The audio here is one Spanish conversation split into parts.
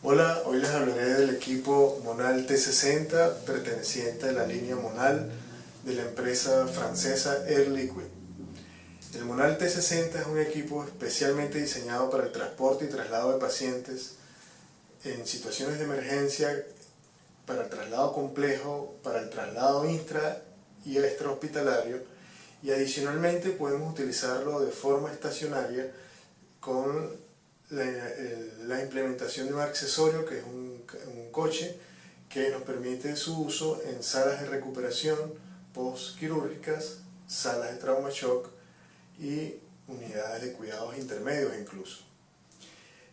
Hola, hoy les hablaré del equipo Monal T60 perteneciente a la línea Monal de la empresa francesa Air Liquide. El Monal T60 es un equipo especialmente diseñado para el transporte y traslado de pacientes en situaciones de emergencia, para el traslado complejo, para el traslado intra y extrahospitalario, y adicionalmente podemos utilizarlo de forma estacionaria con la implementación de un accesorio que es un coche que nos permite su uso en salas de recuperación postquirúrgicas, salas de trauma shock y unidades de cuidados intermedios incluso.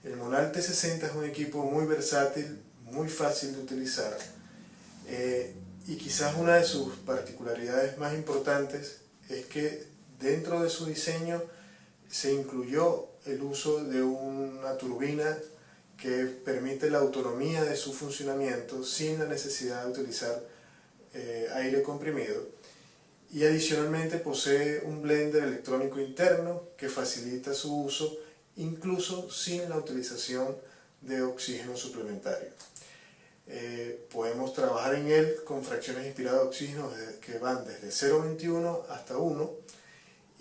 El Monal T60 es un equipo muy versátil, muy fácil de utilizar y quizás una de sus particularidades más importantes es que dentro de su diseño se incluyó el uso de una turbina que permite la autonomía de su funcionamiento sin la necesidad de utilizar aire comprimido, y adicionalmente posee un blender electrónico interno que facilita su uso incluso sin la utilización de oxígeno suplementario. Podemos trabajar en él con fracciones inspiradas de oxígeno que van desde 0,21 hasta 1,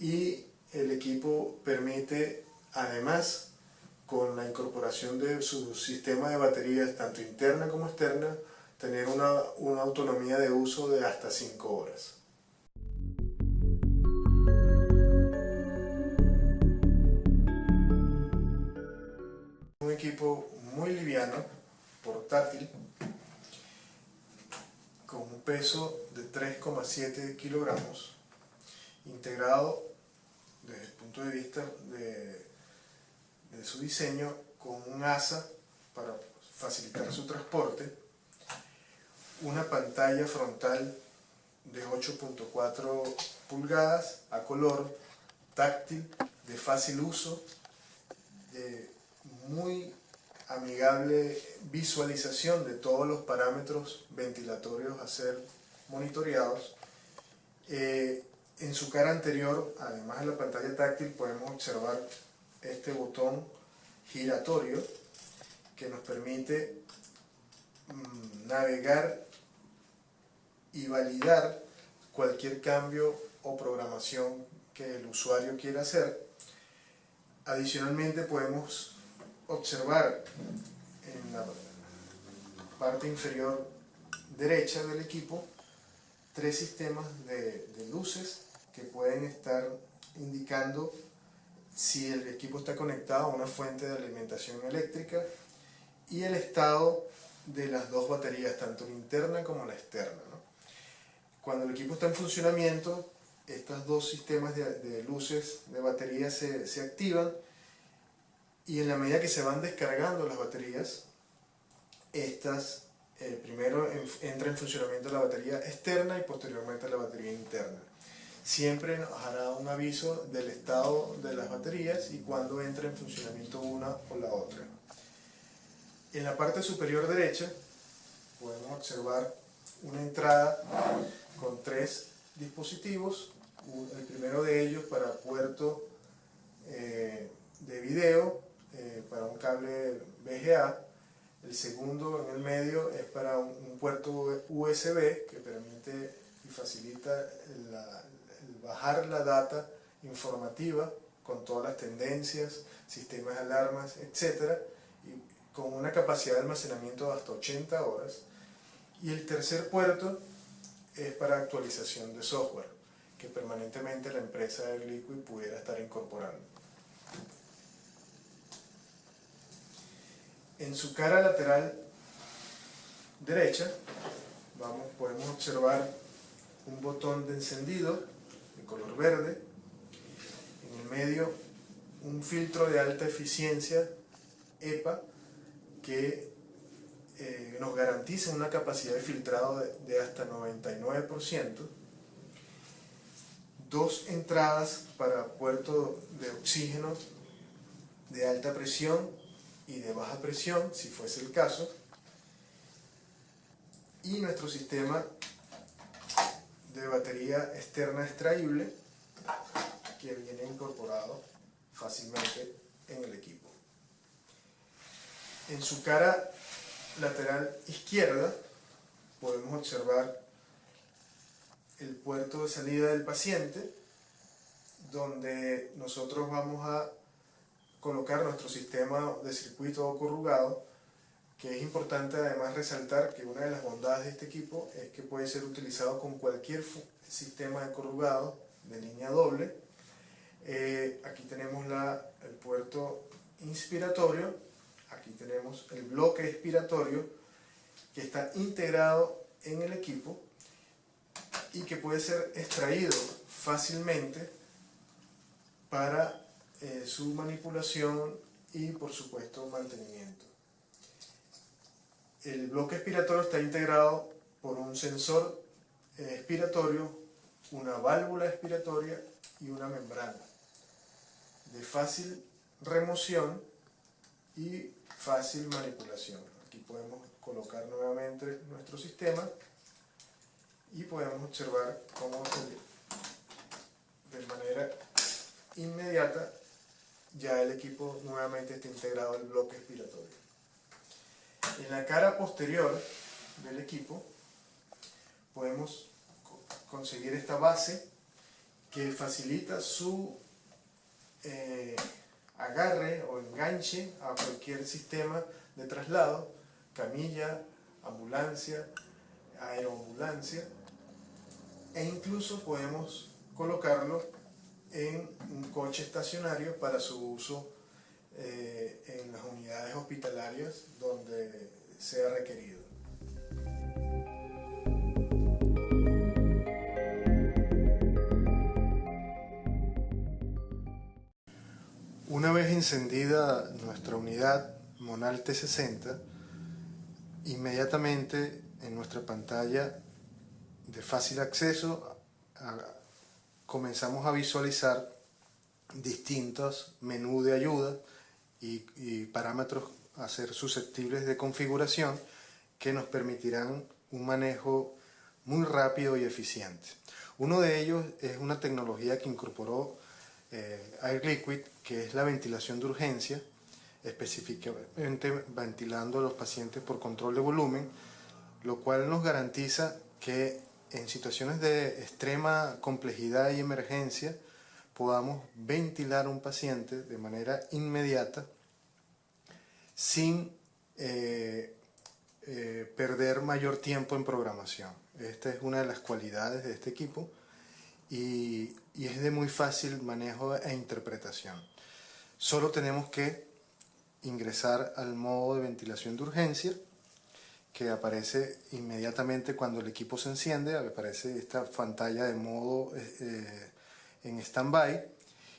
y el equipo permite, además, con la incorporación de su sistema de baterías tanto interna como externa, tener una autonomía de uso de hasta 5 horas. Un equipo muy liviano, portátil, con un peso de 3,7 kilogramos, integrado desde el punto de vista de su diseño con un asa para facilitar su transporte, una pantalla frontal de 8.4 pulgadas a color, táctil, de fácil uso, de muy amigable visualización de todos los parámetros ventilatorios a ser monitoreados. En su cara anterior, además de la pantalla táctil, podemos observar este botón giratorio que nos permite navegar y validar cualquier cambio o programación que el usuario quiera hacer. Adicionalmente podemos observar en la parte inferior derecha del equipo 3 sistemas de luces que pueden estar indicando si el equipo está conectado a una fuente de alimentación eléctrica y el estado de las dos baterías, tanto la interna como la externa, ¿no? Cuando el equipo está en funcionamiento, estos dos sistemas de luces de batería se activan, y en la medida que se van descargando las baterías, estas primero entra en funcionamiento la batería externa y posteriormente la batería interna. Siempre nos hará un aviso del estado de las baterías y cuando entra en funcionamiento una o la otra. En la parte superior derecha podemos observar una entrada con 3 dispositivos. El primero de ellos para puerto de video, para un cable VGA. El segundo en el medio es para un puerto USB que permite y facilita el bajar la data informativa con todas las tendencias, sistemas de alarmas, etc., y con una capacidad de almacenamiento de hasta 80 horas. Y el tercer puerto es para actualización de software, que permanentemente la empresa Air Liquide pudiera estar incorporando. En su cara lateral derecha podemos observar un botón de encendido de color verde, en el medio un filtro de alta eficiencia EPA que nos garantiza una capacidad de filtrado de hasta 99%, 2 entradas para puerto de oxígeno de alta presión y de baja presión, si fuese el caso, y nuestro sistema de batería externa extraíble que viene incorporado fácilmente en el equipo. En su cara lateral izquierda podemos observar el puerto de salida del paciente, donde nosotros vamos a colocar nuestro sistema de circuito corrugado, que es importante además resaltar que una de las bondades de este equipo es que puede ser utilizado con cualquier sistema de corrugado de línea doble. Aquí tenemos el puerto inspiratorio, aquí tenemos el bloque expiratorio que está integrado en el equipo y que puede ser extraído fácilmente para su manipulación y por supuesto mantenimiento. El bloque expiratorio está integrado por un sensor expiratorio, una válvula expiratoria y una membrana de fácil remoción y fácil manipulación. Aquí podemos colocar nuevamente nuestro sistema y podemos observar cómo de manera inmediata ya el equipo nuevamente está integrado al bloque expiratorio. En la cara posterior del equipo podemos conseguir esta base que facilita su agarre o enganche a cualquier sistema de traslado, camilla, ambulancia, aeroambulancia, e incluso podemos colocarlo en un coche estacionario para su uso en las unidades hospitalarias donde sea requerido. Una vez encendida nuestra unidad Monal T60, inmediatamente en nuestra pantalla de fácil acceso comenzamos a visualizar distintos menús de ayuda y parámetros a ser susceptibles de configuración que nos permitirán un manejo muy rápido y eficiente. Uno de ellos es una tecnología que incorporó Air Liquid, que es la ventilación de urgencia, específicamente ventilando a los pacientes por control de volumen, lo cual nos garantiza que en situaciones de extrema complejidad y emergencia podamos ventilar a un paciente de manera inmediata sin perder mayor tiempo en programación. Esta es una de las cualidades de este equipo y es de muy fácil manejo e interpretación. Solo tenemos que ingresar al modo de ventilación de urgencia, que aparece inmediatamente cuando el equipo se enciende. Aparece esta pantalla de modo en stand-by,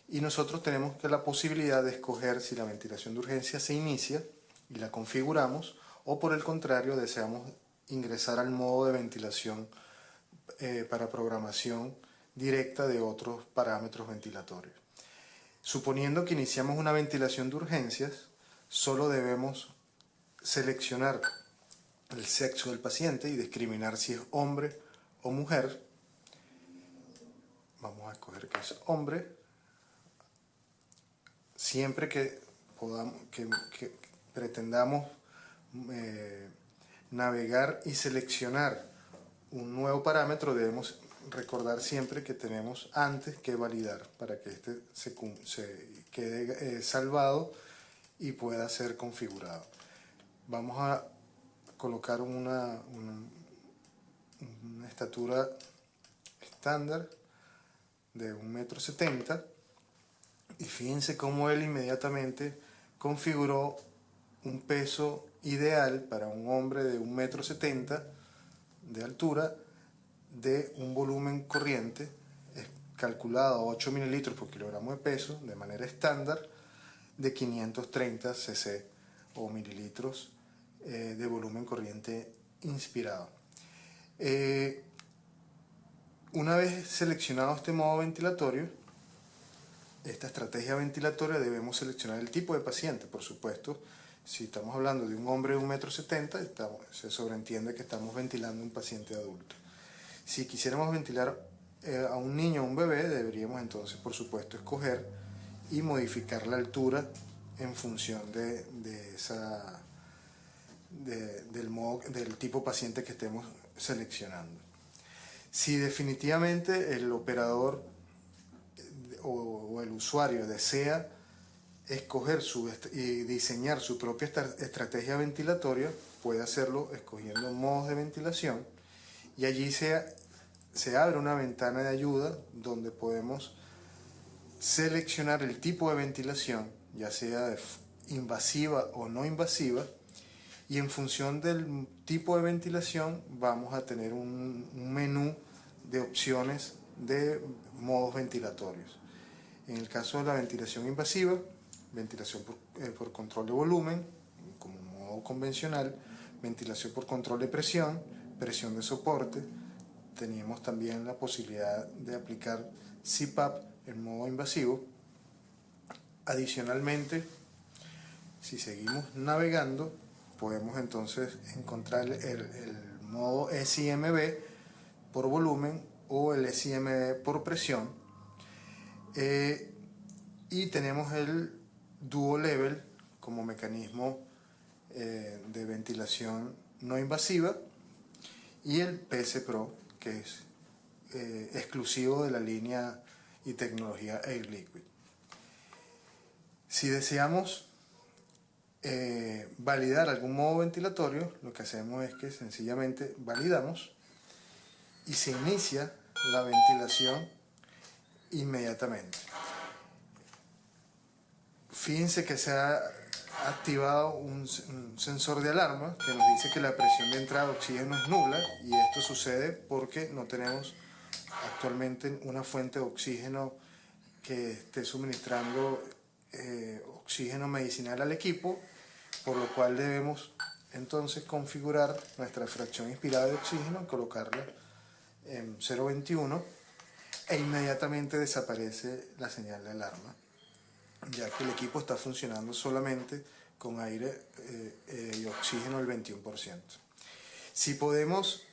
y nosotros tenemos la posibilidad de escoger si la ventilación de urgencia se inicia y la configuramos, o por el contrario deseamos ingresar al modo de ventilación para programación directa de otros parámetros ventilatorios. Suponiendo que iniciamos una ventilación de urgencias, solo debemos seleccionar el sexo del paciente y discriminar si es hombre o mujer. Vamos a escoger que es hombre. Siempre que pretendamos navegar y seleccionar un nuevo parámetro, debemos recordar siempre que tenemos antes que validar para que este se quede salvado y pueda ser configurado. Vamos a colocar una estatura estándar de 1,70 m, y fíjense cómo él inmediatamente configuró un peso ideal para un hombre de 1,70 m de altura, de un volumen corriente calculado a 8 mililitros por kilogramo de peso de manera estándar, de 530 cc o mililitros de volumen corriente inspirado. Una vez seleccionado este modo ventilatorio, esta estrategia ventilatoria, debemos seleccionar el tipo de paciente. Por supuesto, si estamos hablando de un hombre de 1,70 m, se sobreentiende que estamos ventilando a un paciente adulto. Si quisiéramos ventilar a un niño o un bebé, deberíamos entonces, por supuesto, escoger y modificar la altura en función de esa del tipo paciente que estemos seleccionando. Si definitivamente el operador o el usuario desea escoger y diseñar su propia estrategia ventilatoria, puede hacerlo escogiendo modos de ventilación, y allí se abre una ventana de ayuda donde podemos seleccionar el tipo de ventilación, ya sea invasiva o no invasiva, y en función del tipo de ventilación vamos a tener un menú de opciones de modos ventilatorios. En el caso de la ventilación invasiva, ventilación por control de volumen, como modo convencional, ventilación por control de presión, presión de soporte. Teníamos también la posibilidad de aplicar CPAP en modo invasivo. Adicionalmente, si seguimos navegando, podemos entonces encontrar el modo SIMB por volumen o el SIMB por presión. Y tenemos el Duo Level como mecanismo de ventilación no invasiva, y el PS Pro, que es exclusivo de la línea y tecnología Air Liquid. Si deseamos validar algún modo ventilatorio, lo que hacemos es que sencillamente validamos y se inicia la ventilación inmediatamente. Fíjense que se ha activado un sensor de alarma que nos dice que la presión de entrada de oxígeno es nula, y esto sucede porque no tenemos actualmente una fuente de oxígeno que esté suministrando oxígeno medicinal al equipo, por lo cual debemos entonces configurar nuestra fracción inspirada de oxígeno, colocarla en 0.21, e inmediatamente desaparece la señal de alarma, ya que el equipo está funcionando solamente con aire y oxígeno al 21%. Si podemos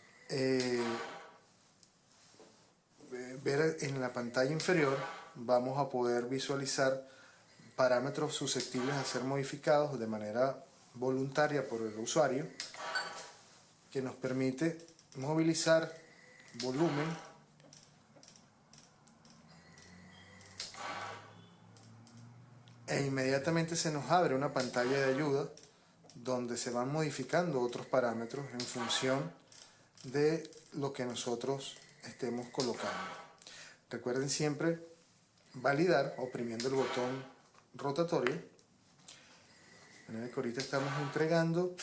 ver en la pantalla inferior, vamos a poder visualizar parámetros susceptibles a ser modificados de manera voluntaria por el usuario, que nos permite movilizar volumen, e inmediatamente se nos abre una pantalla de ayuda donde se van modificando otros parámetros en función de lo que nosotros estemos colocando. Recuerden siempre validar oprimiendo el botón rotatorio. De manera que ahorita estamos entregando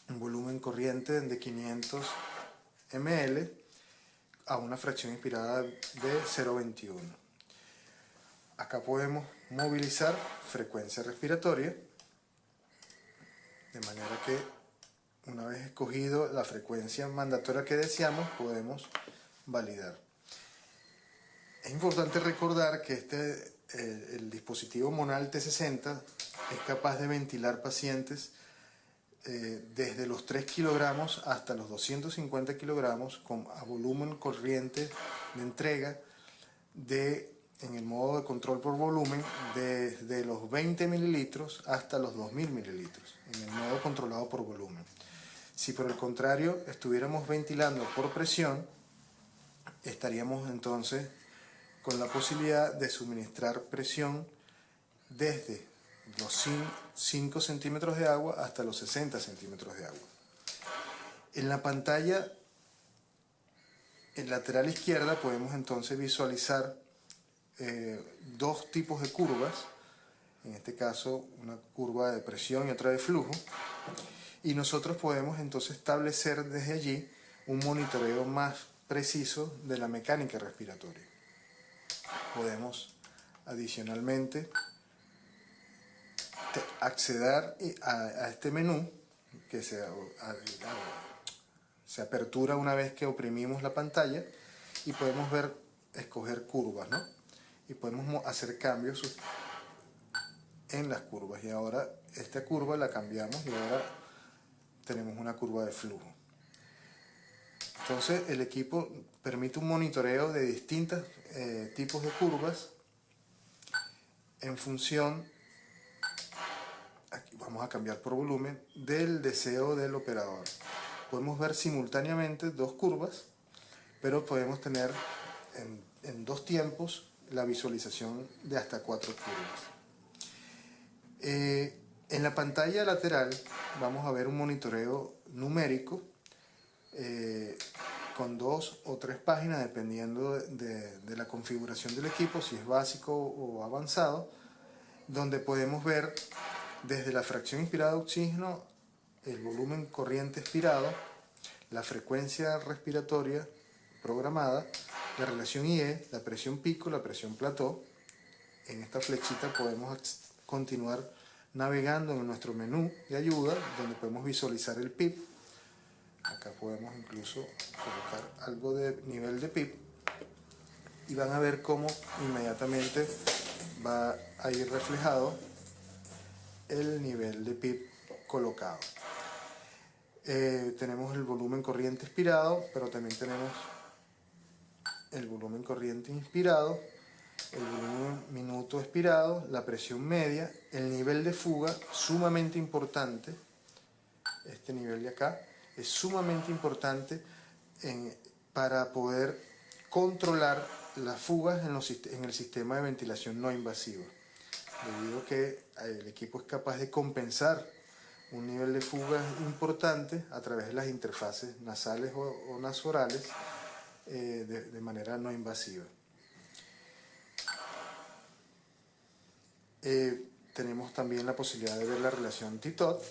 un volumen corriente de 500 ml a una fracción inspirada de 0.21. Acá podemos movilizar frecuencia respiratoria, de manera que una vez escogido la frecuencia mandatoria que deseamos, podemos validar. Es importante recordar que el dispositivo Monal T60 es capaz de ventilar pacientes desde los 3 kilogramos hasta los 250 kilogramos a volumen corriente de entrega en el modo de control por volumen, desde los 20 mililitros hasta los 2000 mililitros en el modo controlado por volumen. Si por el contrario estuviéramos ventilando por presión, estaríamos entonces con la posibilidad de suministrar presión desde los 5 centímetros de agua hasta los 60 centímetros de agua. En la pantalla en lateral izquierda podemos entonces visualizar dos tipos de curvas, en este caso una curva de presión y otra de flujo, y nosotros podemos entonces establecer desde allí un monitoreo más preciso de la mecánica respiratoria. Podemos adicionalmente acceder a este menú que se apertura una vez que oprimimos la pantalla, y podemos escoger curvas, ¿no? Y podemos hacer cambios en las curvas, y ahora esta curva la cambiamos y ahora tenemos una curva de flujo. Entonces el equipo permite un monitoreo de distintos tipos de curvas en función, aquí vamos a cambiar por volumen, del deseo del operador. Podemos ver simultáneamente dos curvas, pero podemos tener en dos tiempos la visualización de hasta 4 curvas. En la pantalla lateral vamos a ver un monitoreo numérico con 2 o 3 páginas dependiendo de la configuración del equipo, si es básico o avanzado, donde podemos ver desde la fracción inspirada de oxígeno, el volumen corriente expirado, la frecuencia respiratoria programada, la relación IE, la presión pico, la presión plató. En esta flechita podemos continuar navegando en nuestro menú de ayuda, donde podemos visualizar el PIB. Acá podemos incluso colocar algo de nivel de PIB y van a ver cómo inmediatamente va a ir reflejado el nivel de PIB colocado. Tenemos el volumen corriente expirado, pero también tenemos el volumen corriente inspirado, el volumen minuto expirado, la presión media, el nivel de fuga, sumamente importante. Este nivel de acá es sumamente importante para poder controlar las fugas en el sistema de ventilación no invasiva, debido a que el equipo es capaz de compensar un nivel de fuga importante a través de las interfaces nasales o nasorales de manera no invasiva. Tenemos también la posibilidad de ver la relación TITOT,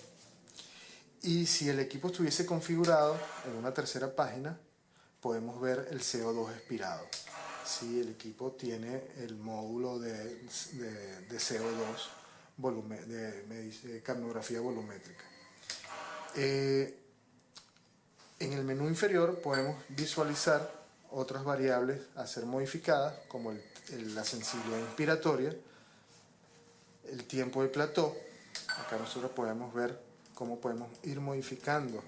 y si el equipo estuviese configurado en una tercera página podemos ver el CO2 expirado, si el equipo tiene el módulo de CO2 de capnografía volumétrica. En el menú inferior podemos visualizar otras variables a ser modificadas, como la sensibilidad inspiratoria, el tiempo de plató. Acá nosotros podemos ver cómo podemos ir modificando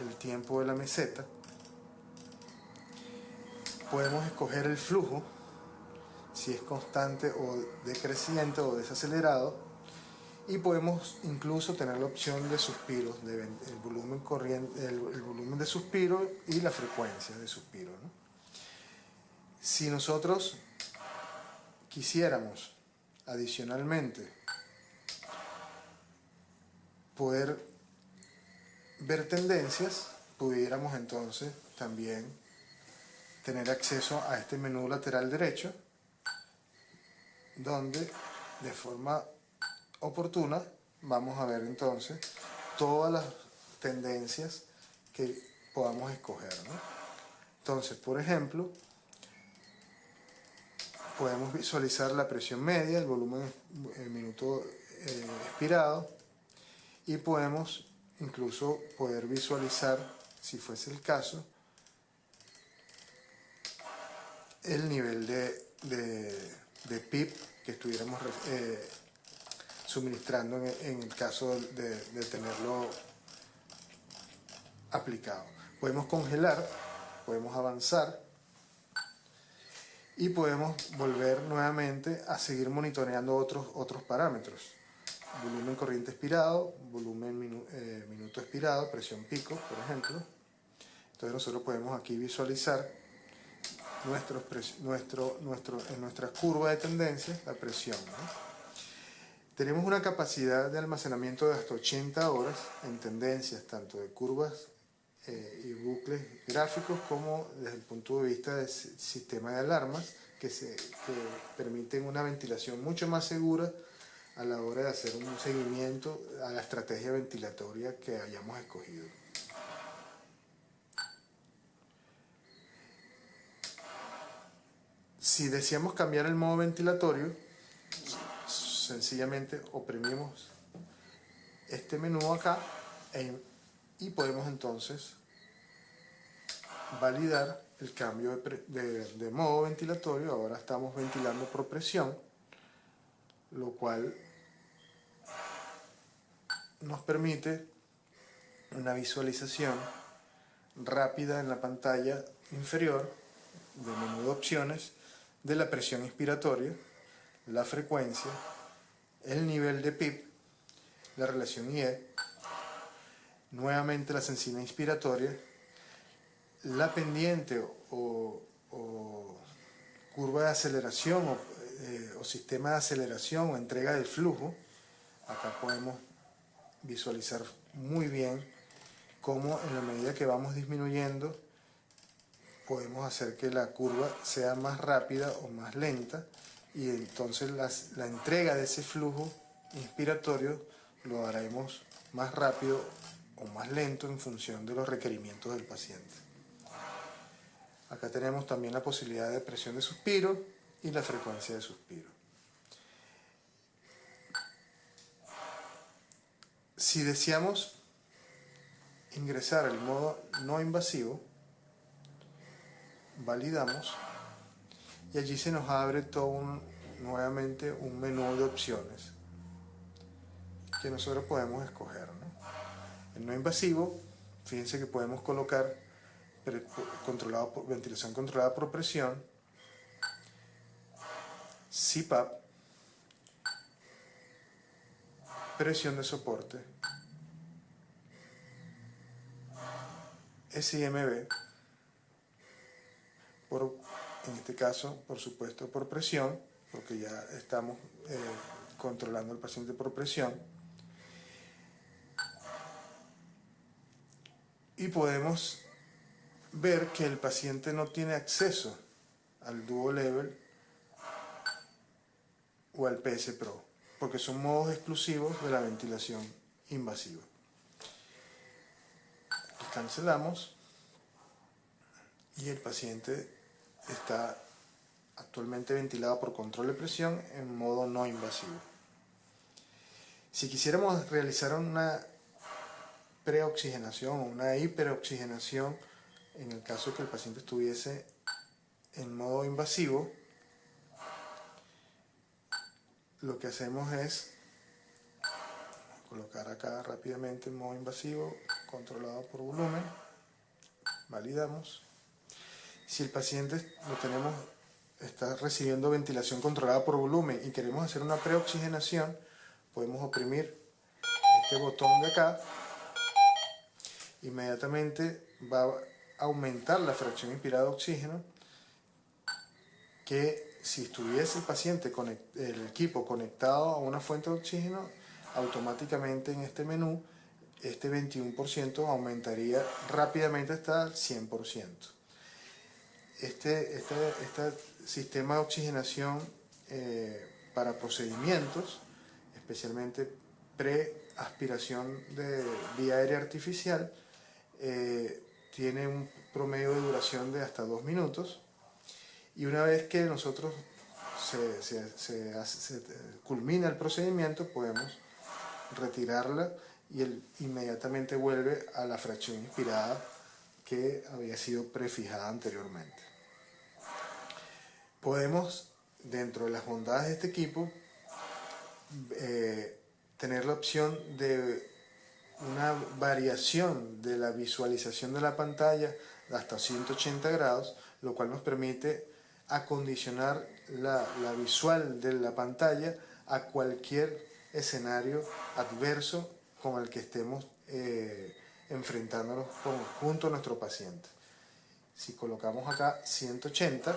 el tiempo de la meseta. Podemos escoger el flujo, si es constante o decreciente o desacelerado, y podemos incluso tener la opción de suspiros, el volumen corriente, el volumen de suspiro y la frecuencia de suspiro, ¿no? Si nosotros quisiéramos adicionalmente poder ver tendencias, pudiéramos entonces también tener acceso a este menú lateral derecho, donde de forma oportuna vamos a ver entonces todas las tendencias que podamos escoger, ¿no? Entonces, por ejemplo, podemos visualizar la presión media, el volumen minuto expirado, y podemos incluso poder visualizar, si fuese el caso, el nivel de PIB que estuviéramos suministrando en el caso de tenerlo aplicado. Podemos congelar, podemos avanzar y podemos volver nuevamente a seguir monitoreando otros parámetros. Volumen corriente expirado, volumen minuto expirado, presión pico, por ejemplo. Entonces nosotros podemos aquí visualizar en nuestra curva de tendencia la presión, ¿no? Tenemos una capacidad de almacenamiento de hasta 80 horas en tendencias, tanto de curvas y bucles gráficos, como desde el punto de vista del sistema de alarmas, que permiten una ventilación mucho más segura a la hora de hacer un seguimiento a la estrategia ventilatoria que hayamos escogido. Si deseamos cambiar el modo ventilatorio, sencillamente oprimimos este menú acá y podemos entonces validar el cambio de modo ventilatorio. Ahora estamos ventilando por presión, lo cual nos permite una visualización rápida en la pantalla inferior del menú de opciones de la presión inspiratoria, la frecuencia, el nivel de PIB la relación IE, nuevamente la sencilla inspiratoria, la pendiente o curva de aceleración o sistema de aceleración o entrega del flujo. Acá podemos visualizar muy bien cómo en la medida que vamos disminuyendo podemos hacer que la curva sea más rápida o más lenta, y entonces la entrega de ese flujo inspiratorio lo haremos más rápido o más lento en función de los requerimientos del paciente. Acá tenemos también la posibilidad de presión de suspiro y la frecuencia de suspiro. Si deseamos ingresar al modo no invasivo, validamos y allí se nos abre nuevamente un menú de opciones que nosotros podemos escoger, ¿no? El no invasivo, fíjense que podemos colocar ventilación controlada por presión, CPAP, presión de soporte, SIMB, en este caso, por supuesto, por presión, porque ya estamos controlando al paciente por presión. Y podemos ver que el paciente no tiene acceso al Duo Level o al PS Pro, porque son modos exclusivos de la ventilación invasiva. Y cancelamos y el paciente está actualmente ventilado por control de presión en modo no invasivo. Si quisiéramos realizar una preoxigenación o una hiperoxigenación, en el caso que el paciente estuviese en modo invasivo, lo que hacemos es colocar acá rápidamente en modo invasivo, controlado por volumen, validamos. Si el paciente está recibiendo ventilación controlada por volumen y queremos hacer una preoxigenación, podemos oprimir este botón de acá. Inmediatamente va a aumentar la fracción inspirada de oxígeno, que si estuviese el paciente el equipo conectado a una fuente de oxígeno, automáticamente en este menú este 21% aumentaría rápidamente hasta el 100%. Este sistema de oxigenación para procedimientos, especialmente preaspiración de vía aérea artificial, tiene un promedio de duración de hasta 2 minutos, y una vez que nosotros se culmina el procedimiento, podemos retirarla y inmediatamente vuelve a la fracción inspirada que había sido prefijada anteriormente. Podemos, dentro de las bondades de este equipo, tener la opción de una variación de la visualización de la pantalla de hasta 180 grados, lo cual nos permite acondicionar la visual de la pantalla a cualquier escenario adverso con el que estemos enfrentándonos junto a nuestro paciente. Si colocamos acá 180,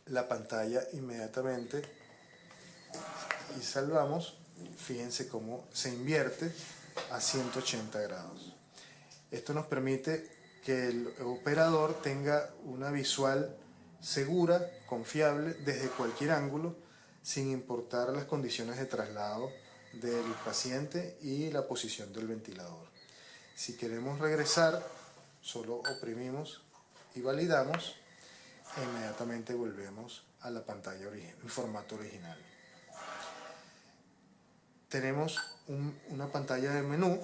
la pantalla inmediatamente, y salvamos, fíjense cómo se invierte a 180 grados. Esto nos permite que el operador tenga una visual segura, confiable, desde cualquier ángulo, sin importar las condiciones de traslado del paciente y la posición del ventilador. Si queremos regresar, solo oprimimos y validamos e inmediatamente volvemos a la pantalla en formato original. Tenemos una pantalla de menú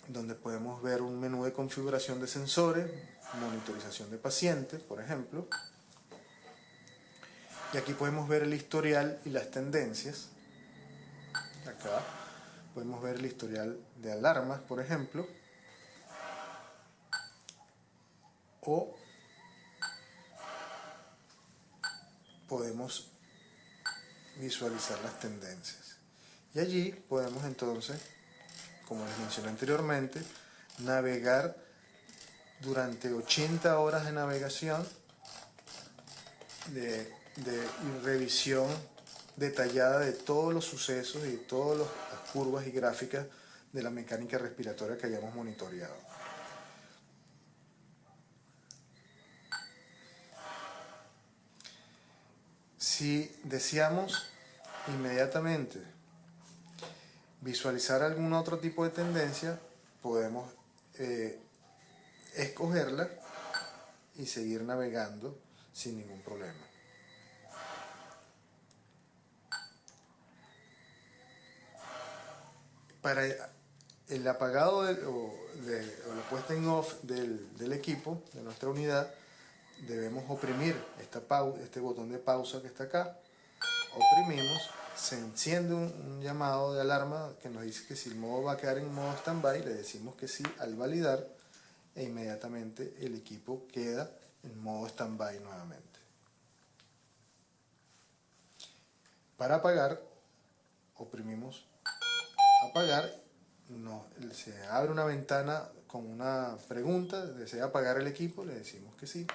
donde podemos ver un menú de configuración de sensores, monitorización de pacientes, por ejemplo. Y aquí podemos ver el historial y las tendencias. Acá podemos ver el historial de alarmas, por ejemplo. O podemos visualizar las tendencias. Y allí podemos entonces, como les mencioné anteriormente, navegar durante 80 horas de navegación y revisión detallada de todos los sucesos y de todas las curvas y gráficas de la mecánica respiratoria que hayamos monitoreado. Si deseamos inmediatamente visualizar algún otro tipo de tendencia, podemos escogerla y seguir navegando sin ningún problema. Para el apagado o la puesta en off del equipo, de nuestra unidad, debemos oprimir este botón de pausa que está acá. Oprimimos, se enciende un llamado de alarma que nos dice que si el modo va a quedar en modo standby, le decimos que sí al validar e inmediatamente el equipo queda en modo standby nuevamente. Para apagar, oprimimos apagar, se abre una ventana con una pregunta: ¿desea apagar el equipo? Le decimos que sí.